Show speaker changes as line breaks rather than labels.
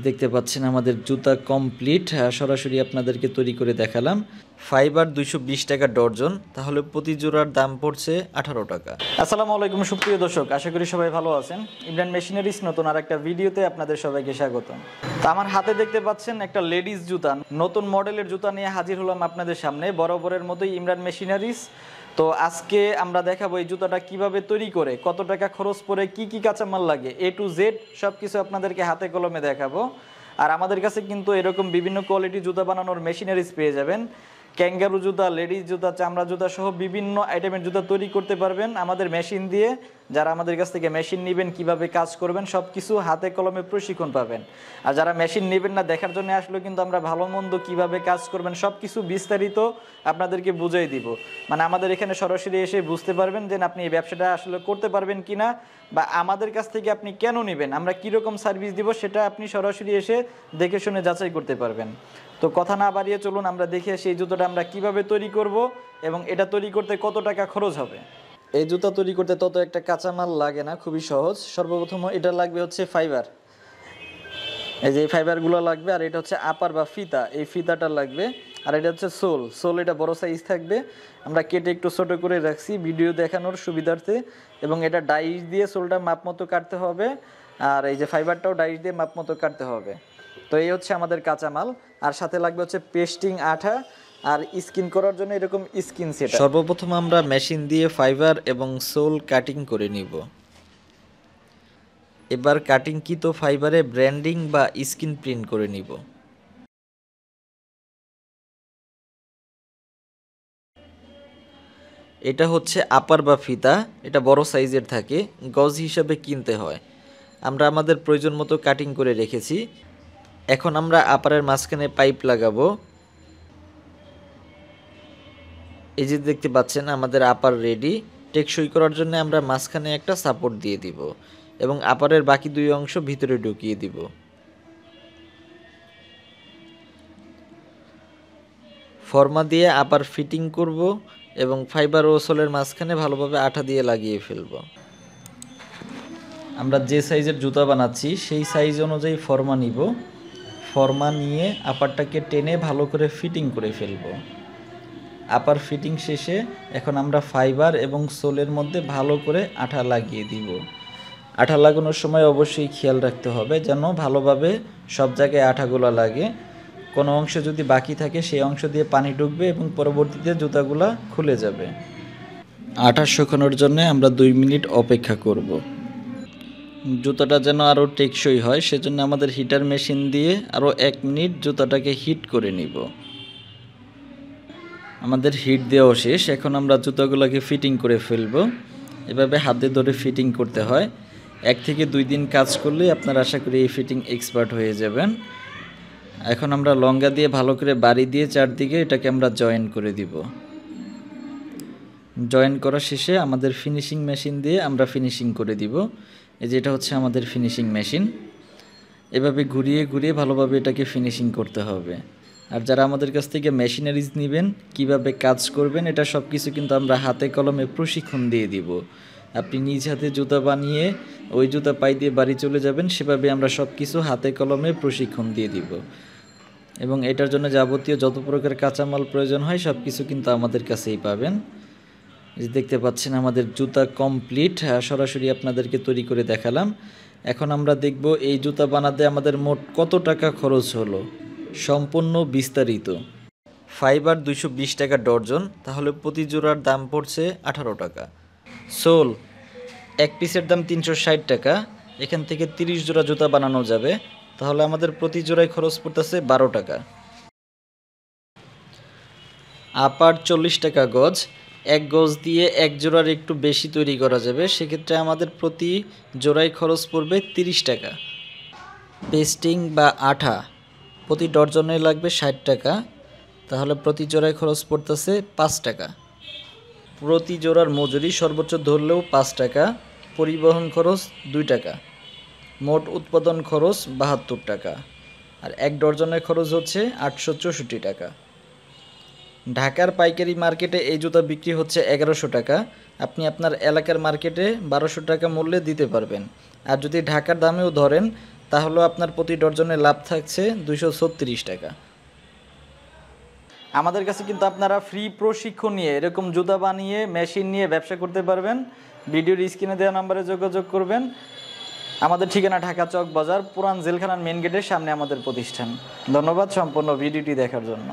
দেখতে পাচ্ছেন আমাদের জুতা কমপ্লিট, সরাসরি আপনাদেরকে তৈরি করে দেখালাম। ফাইবার 220 টাকা ডর্জন, তাহলে প্রতি জোড়ার দাম পড়ছে 18 টাকা। আসসালামু আলাইকুম সুপ্রিয় দর্শক, আশা করি সবাই ভালো আছেন। ইমরান মেশিনারিজ নতুন আর একটা ভিডিওতে আপনাদের সবাইকে স্বাগতম। তো আমার হাতে দেখতে পাচ্ছেন একটা লেডিস জুতা, নতুন মডেলের জুতা নিয়ে হাজির হলাম আপনাদের সামনে, বরাবরের মতোই ইমরান মেশিনারিজ। তো আজকে আমরা দেখাবো এই জুতাটা কিভাবে তৈরি করে, কত টাকা খরচ পড়ে, কি কি কাঁচামাল লাগে, A to Z সব কিছু আপনাদেরকে হাতে কলমে দেখাবো। আর আমাদের কাছে কিন্তু এরকম বিভিন্ন কোয়ালিটি জুতা বানানোর মেশিনারিজ পেয়ে যাবেন। ক্যাঙ্গারু জুতা, লেডিস জুতা, চামড়া জুতা সহ বিভিন্ন আইটেমের জুতা তৈরি করতে পারবেন আমাদের মেশিন দিয়ে। যারা আমাদের কাছ থেকে মেশিন নেবেন, কিভাবে কাজ করবেন সব কিছু হাতে কলমে প্রশিক্ষণ পাবেন। আর যারা মেশিন নেবেন না, দেখার জন্য আসলেও কিন্তু আমরা ভালো মন্দ কীভাবে কাজ করবেন সব কিছু বিস্তারিত আপনাদেরকে বুঝিয়ে দিব। মানে আমাদের এখানে সরাসরি এসে বুঝতে পারবেন যে আপনি এই ব্যবসাটা আসলে করতে পারবেন কিনা, বা আমাদের কাছ থেকে আপনি কেন নেবেন, আমরা কীরকম সার্ভিস দিব সেটা আপনি সরাসরি এসে দেখে শুনে যাচাই করতে পারবেন। তো কথা না বাড়িয়ে চলুন আমরা দেখে আসি এই জুতোটা আমরা কিভাবে তৈরি করব এবং এটা তৈরি করতে কত টাকা খরচ হবে। এই জুতা তৈরি করতে তত একটা কাঁচামাল লাগে না, খুবই সহজ। সর্বপ্রথম এটা লাগবে হচ্ছে ফাইবার, এই যে এই ফাইবারগুলো লাগবে। আর এটা হচ্ছে আপার বা ফিতা, এই ফিতাটা লাগবে। আর এটা হচ্ছে সোল, এটা বড় সাইজ থাকবে, আমরা কেটে একটু ছোট করে রাখছি ভিডিও দেখানোর সুবিধার্থে। এবং এটা ডাইস দিয়ে সোলটা মাপ মতো কাটতে হবে, আর এই যে ফাইবারটাও ডাইস দিয়ে মাপ মতো কাটতে হবে। তো এই হচ্ছে আমাদের কাঁচামাল। আর সাথে লাগবে হচ্ছে পেস্টিং আঠা, আর স্কিন করার জন্য এরকম স্কিন সেট। সর্বপ্রথম আমরা মেশিন দিয়ে ফাইবার এবং সোল কাটিং করে নিব। এবার কাটিংকৃত ফাইবারে ব্র্যান্ডিং বা স্কিন প্রিন্ট করে নিব। এটা হচ্ছে আপার বা ফিতা, এটা বড় সাইজের থাকে, গজ হিসাবে কিনতে হয়। আমরা আমাদের প্রয়োজন মতো কাটিং করে রেখেছি। এখন আমরা আপারের মাঝখানে পাইপ লাগাবো। এই যে দেখতে পাচ্ছেন আমাদের আপার রেডি। টেকসই করার জন্য আমরা মাঝখানে একটা সাপোর্ট দিয়ে দিব এবং আপারের বাকি দুই অংশ ভিতরে ঢুকিয়ে দিব। ফর্মা দিয়ে আপার ফিটিং করব এবং ফাইবার ও সোলের মাঝখানে ভালোভাবে আঠা দিয়ে লাগিয়ে ফেলব। আমরা যে সাইজের জুতা বানাচ্ছি সেই সাইজ অনুযায়ী ফর্মা নিব। ফর্মা নিয়ে আপারটাকে টেনে ভালো করে ফিটিং করে ফেলব। আপার ফিটিং শেষে এখন আমরা ফাইবার এবং সোলের মধ্যে ভালো করে আঠা লাগিয়ে দিব। আঠা লাগানোর সময় অবশ্যই খেয়াল রাখতে হবে যেন ভালোভাবে সব জায়গায় আঠাগুলো লাগে। কোনো অংশ যদি বাকি থাকে সেই অংশ দিয়ে পানি ঢুকবে এবং পরবর্তীতে জুতাগুলো খুলে যাবে। আঠা শুকানোর জন্য আমরা 2 মিনিট অপেক্ষা করব। জুতাটা যেন আরও টেকসই হয় সেজন্য আমাদের হিটার মেশিন দিয়ে আরও 1 মিনিট জুতাটাকে হিট করে নিব। আমাদের হিট দেওয়া শেষ, এখন আমরা জুতাগুলোকে ফিটিং করে ফেলব। এভাবে হাতে ধরে ফিটিং করতে হয়। 1 থেকে 2 দিন কাজ করলেই আপনারা আশা করি এই ফিটিং এক্সপার্ট হয়ে যাবেন। এখন আমরা লঙ্গা দিয়ে ভালো করে বাড়ি দিয়ে চারদিকে এটাকে আমরা জয়েন করে দিব। জয়েন করা শেষে আমাদের ফিনিশিং মেশিন দিয়ে আমরা ফিনিশিং করে দিব। এই যে এটা হচ্ছে আমাদের ফিনিশিং মেশিন। এভাবে ঘুরিয়ে ঘুরিয়ে ভালোভাবে এটাকে ফিনিশিং করতে হবে। আর যারা আমাদের কাছ থেকে মেশিনারিজ নেবেন, কিভাবে কাজ করবেন, এটা সব কিছু কিন্তু আমরা হাতে কলমে প্রশিক্ষণ দিয়ে দিব। আপনি নিজ হাতে জুতা বানিয়ে ওই জুতা পাই দিয়ে বাড়ি চলে যাবেন, সেভাবে আমরা সব কিছু হাতে কলমে প্রশিক্ষণ দিয়ে দিব। এবং এটার জন্য যাবতীয় যত প্রকার কাঁচামাল প্রয়োজন হয় সব কিছু কিন্তু আমাদের কাছেই পাবেন। যে দেখতে পাচ্ছেন আমাদের জুতা কমপ্লিট, সরাসরি আপনাদেরকে তৈরি করে দেখালাম। এখন আমরা দেখব এই জুতা বানাতে আমাদের মোট কত টাকা খরচ হলো, সম্পূর্ণ বিস্তারিত। ফাইবার 220 টাকা ডর্জন, তাহলে প্রতি জোড়ার দাম পড়ছে 18 টাকা। সোল এক পিসের দাম 360 টাকা, এখান থেকে 30 জোড়া জুতা বানানো যাবে, তাহলে আমাদের প্রতি জোড়ায় খরচ পড়তেছে 12 টাকা। আপার 40 টাকা গজ, 1 গজ দিয়ে 1 জোড়ার একটু বেশি তৈরি করা যাবে, সেক্ষেত্রে আমাদের প্রতি জোড়ায় খরচ পড়বে 30 টাকা। পেস্টিং বা আঠা প্রতি ডর্জনে লাগবে 60 টাকা, তাহলে প্রতি জোড়ায় খরচ পড়তেছে 5 টাকা। প্রতি জোড়ার মজুরি সর্বোচ্চ ধরলেও 5 টাকা, পরিবহন খরচ 2 টাকা, মোট উৎপাদন খরচ 72 টাকা। আর 1 ডর্জনের খরচ হচ্ছে 864 টাকা। ঢাকার পাইকারি মার্কেটে এই জুতা বিক্রি হচ্ছে 1100 টাকা, আপনি আপনার এলাকার মার্কেটে 1200 টাকা মূল্যে দিতে পারবেন। আর যদি ঢাকার দামেও ধরেন তাহলে আপনার প্রতি ডজনে লাভ থাকছে 236 টাকা। আমাদের কাছে কিন্তু আপনারা ফ্রি প্রশিক্ষণ নিয়ে এরকম জুতা বানিয়ে মেশিন নিয়ে ব্যবসা করতে পারবেন। ভিডিওর স্ক্রিনে দেওয়া নাম্বারে যোগাযোগ করবেন। আমাদের ঠিকানা ঢাকা চক বাজার, পুরান জেলখানার মেন গেটের সামনে আমাদের প্রতিষ্ঠান। ধন্যবাদ সম্পূর্ণ ভিডিওটি দেখার জন্য।